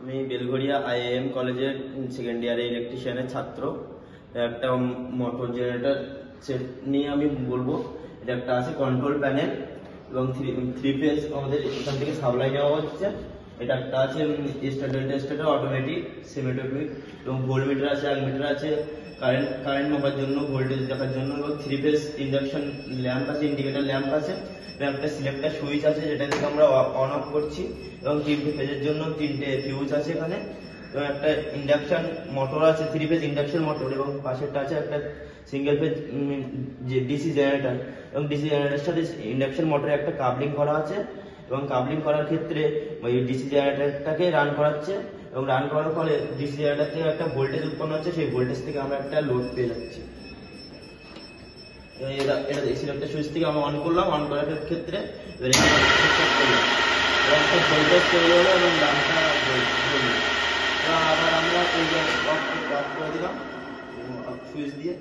আমি বেলঘরিয়া আইএএম কলেজের সেকেন্ড ইয়ারে ইলেকট্রিশিয়ানের ছাত্র। একটা মোটর জেনারেটর সেট নিয়ে আমি বলবো। এটা একটা আছে কন্ট্রোল প্যানেল এবং থ্রি ফেজ আমাদের এখান থেকে সাপ্লাই নেওয়া হচ্ছে। এটা একটা আছে স্টার্টার অটোমেটিক সেমি অটোমেটিক এবং ভোল্ট মিটার আছে, মিটার আছে কারেন্ট মাপার জন্য, ভোল্টেজ দেখার জন্য, এবং থ্রি ফেজ ইন্ডাকশন ল্যাম্প আছে, ইন্ডিকেটর ল্যাম্প আছে, একটা সিলেক্টর সুইচ আছে যেটা থেকে আমরা অন অফ করছি, এবং তিনটে ফেজের জন্য তিনটে ফিউজ আছে এখানে, এবং একটা ইন্ডাকশন মোটর আছে, থ্রি ফেজ ইন্ডাকশন মোটর, এবং পাশেরটা আছে একটা সিঙ্গেল ফেজ ডিসি জেনারেটর, এবং ডিসি জেনারেটরের সাথে ইন্ডাকশন মোটরে একটা কাবলিং করা আছে, এবং কাবলিং করার ক্ষেত্রে ওই ডিসি জেনারেটরটাকে রান করাচ্ছে, এবং রান করার ফলে ডিসি জেনারেটর থেকে একটা ভোল্টেজ উৎপন্ন হচ্ছে, সেই ভোল্টেজ থেকে আমরা একটা লোড পেয়ে যাচ্ছি। এটা সিলেক্টর সুইচ থেকে আমরা অন করলাম, অন করার ক্ষেত্রে ভোল্টেজ তৈরি হলো এবং লাইনটা আবার আমরা অফ করে দিলাম সুইচ দিয়ে।